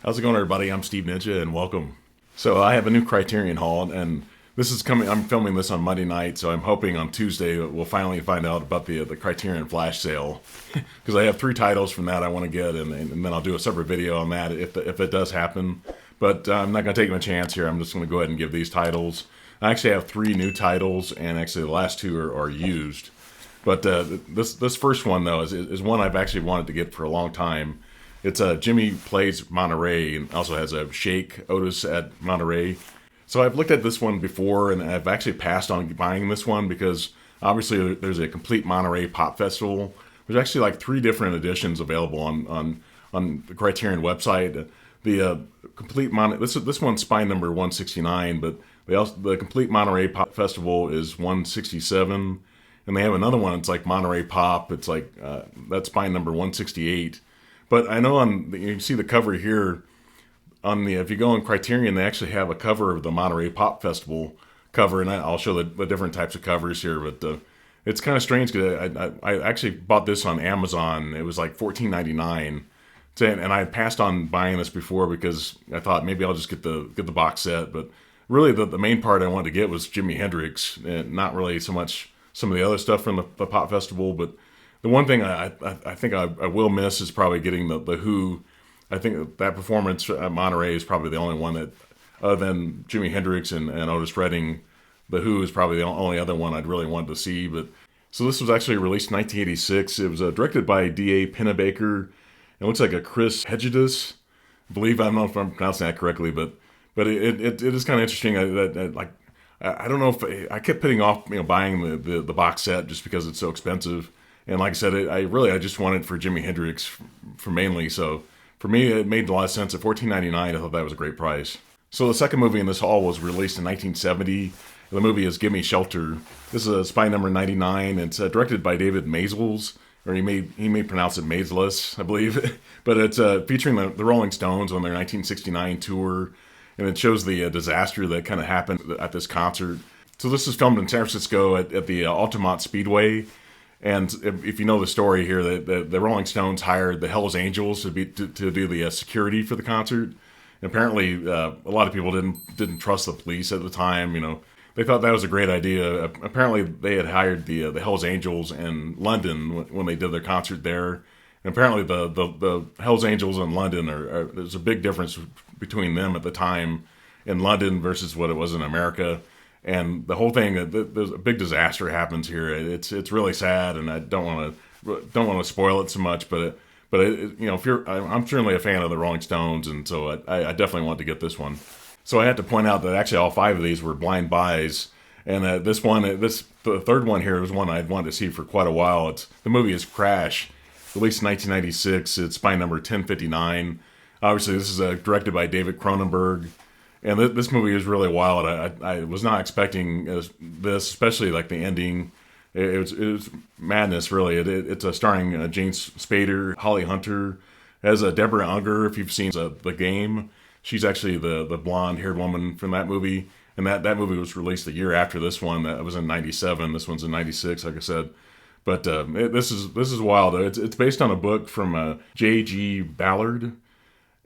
How's it going, everybody? I'm Steve Ninja, and welcome. So I have a new Criterion haul, and this is coming. I'm filming this on Monday night, so I'm hoping on Tuesday we'll finally find out about the Criterion flash sale, because I have 3 titles from that I want to get, and then I'll do a separate video on that if it does happen. But I'm not going to take my chance here. I'm just going to go ahead and give these titles. I actually have 3 new titles, and actually the last 2 are used. But this first one though is one I've actually wanted to get for a long time. It's Jimmy Plays Monterey, and also has a Shake Otis at Monterey. So I've looked at this one before, and I've actually passed on buying this one because obviously there's a complete Monterey Pop Festival. There's actually like 3 different editions available on the Criterion website. The complete this one's spine number 169, but the complete Monterey Pop Festival is 167, and they have another one. It's like Monterey Pop. It's like that's spine number 168. But I know you can see the cover here if you go on Criterion, they actually have a cover of the Monterey Pop Festival cover, and I'll show the different types of covers here. But it's kind of strange because I actually bought this on Amazon. It was like $14.99, and I had passed on buying this before because I thought maybe I'll just get the box set. But really, the main part I wanted to get was Jimi Hendrix, and not really so much some of the other stuff from the Pop Festival, but the one thing I think I will miss is probably getting the Who. I think that performance at Monterey is probably the only one that, other than Jimi Hendrix and Otis Redding, the Who is probably the only other one I'd really want to see. But so this was actually released in 1986. It was directed by D.A. Pennebaker. It looks like a Chris Hegedus. I don't know if I'm pronouncing that correctly, but it is kind of interesting. I don't know if I kept putting off buying the box set just because it's so expensive. And like I said, I just wanted for Jimi Hendrix for mainly. So for me, it made a lot of sense. At $14.99, I thought that was a great price. So the second movie in this haul was released in 1970. The movie is Gimme Shelter. This is a spine number 99. It's directed by David Maysles, or he may pronounce it Maysles, I believe. But it's featuring the Rolling Stones on their 1969 tour. And it shows the disaster that kind of happened at this concert. So this is filmed in San Francisco at the Altamont Speedway. And if you know the story here, the Rolling Stones hired the Hells Angels to do the security for the concert. And apparently, a lot of people didn't trust the police at the time. They thought that was a great idea. Apparently, they had hired the Hells Angels in London when they did their concert there. And apparently, the Hells Angels in London there's a big difference between them at the time in London versus what it was in America. And the whole thing, there's a big disaster happens here. It's really sad, and I don't want to spoil it so much. But I'm certainly a fan of the Rolling Stones, and so I definitely want to get this one. So I had to point out that actually all 5 of these were blind buys, and the third one here was one I'd wanted to see for quite a while. The movie is Crash, released in 1996. It's spine number 1059. Obviously, this is directed by David Cronenberg. And this movie is really wild. I was not expecting this, especially like the ending. It was madness, really. It's starring James Spader, Holly Hunter, as Deborah Unger. If you've seen The Game, she's actually the blonde-haired woman from that movie. And that movie was released a year after this one. That was in '97. This one's in '96, like I said. But this is wild. It's based on a book from J.G. Ballard.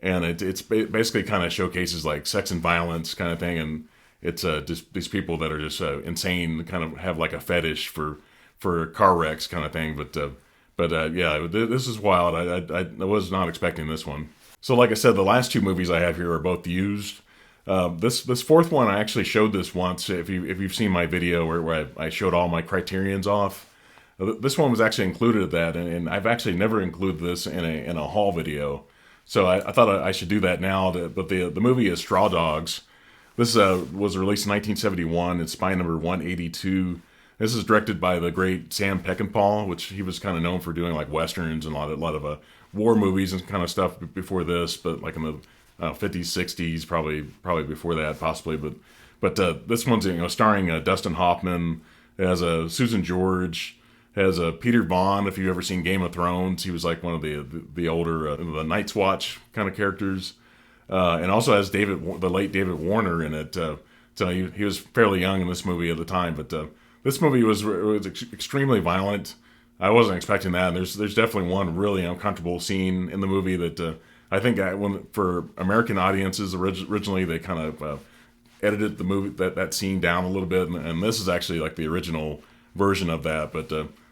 And it's basically kind of showcases like sex and violence kind of thing, and it's just these people that are just insane, kind of have like a fetish for car wrecks kind of thing. But yeah, this is wild. I was not expecting this one. So like I said, the last 2 movies I have here are both used. This fourth one I actually showed this once. If you've seen my video where I showed all my Criterions off, this one was actually included at that, and I've actually never included this in a haul video. So I thought I should do that now. But the movie is Straw Dogs. This was released in 1971. It's spine number 182. This is directed by the great Sam Peckinpah, which he was kind of known for doing like westerns and a lot of war movies and kind of stuff before this. But like in the 50s, 60s, probably before that, possibly. But this one's starring Dustin Hoffman. It has Susan George. Has Peter Vaughn. If you've ever seen Game of Thrones, he was like one of the older the Night's Watch kind of characters, and also has the late David Warner in it. So he was fairly young in this movie at the time. But this movie was extremely violent. I wasn't expecting that. And there's definitely one really uncomfortable scene in the movie that I think when for American audiences originally they kind of edited the movie that scene down a little bit, and this is actually like the original version of that. But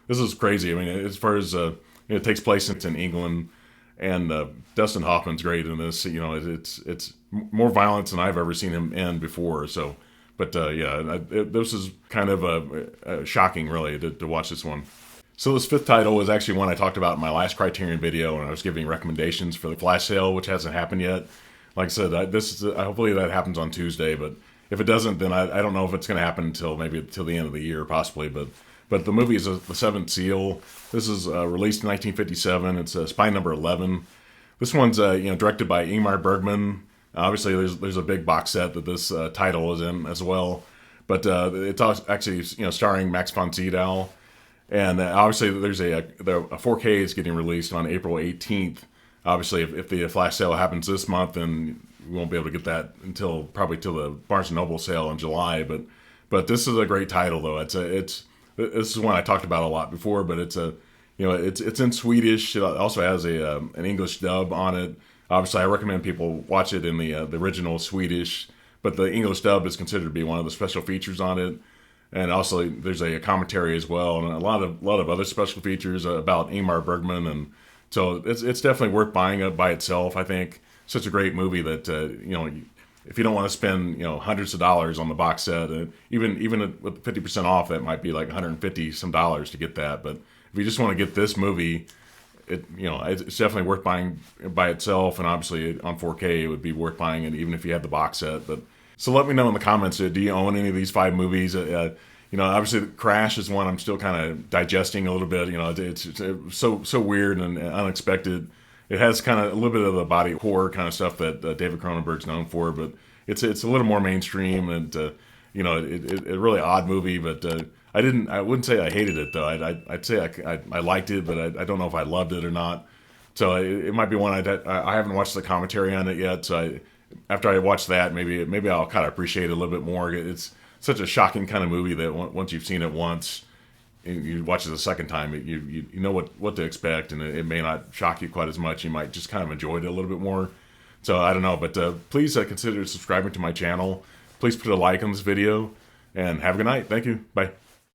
this is crazy. I mean, as far as it takes place in England, and Dustin Hoffman's great in this. You know, it's more violence than I've ever seen him in before. So, but yeah, this is kind of shocking, really, to watch this one. So this fifth title was actually one I talked about in my last Criterion video, and I was giving recommendations for the flash sale, which hasn't happened yet. Like I said, hopefully that happens on Tuesday, but if it doesn't, then I don't know if it's going to happen until maybe till the end of the year, possibly. But the movie is The Seventh Seal. This is released in 1957. It's Spy Number 11. This one's directed by Ingmar Bergman. Obviously, there's a big box set that this title is in as well, but it's actually starring Max von Sydow. And obviously, there's a 4K is getting released on April 18th. Obviously, if the flash sale happens this month, then we won't be able to get that until the Barnes & Noble sale in July. But this is a great title, though. This is one I talked about a lot before, but it's in Swedish. It also has an English dub on it. Obviously, I recommend people watch it in the original Swedish, but the English dub is considered to be one of the special features on it. And also, there's a commentary as well, and a lot of other special features about Ingmar Bergman, and so it's definitely worth buying it by itself. I think such a great movie that if you don't want to spend hundreds of dollars on the box set, even with 50% off, that might be like $150 some to get that. But if you just want to get this movie, it's definitely worth buying by itself, and obviously on 4K it would be worth buying it even if you had the box set. But so let me know in the comments, do you own any of these 5 movies? Obviously Crash is one I'm still kind of digesting a little bit. It's so weird and unexpected. It has kind of a little bit of the body horror kind of stuff that David Cronenberg's known for, but it's a little more mainstream, and a really odd movie. But I wouldn't say I hated it though. I'd say I liked it, but I don't know if I loved it or not. So it might be one I haven't watched the commentary on it yet. So after I watch that, maybe I'll kind of appreciate it a little bit more. It's such a shocking kind of movie that once you've seen it once, you watch it a second time, you know what to expect, and it may not shock you quite as much. You might just kind of enjoy it a little bit more. So I don't know, but please consider subscribing to my channel. Please put a like on this video, and have a good night. Thank you. Bye.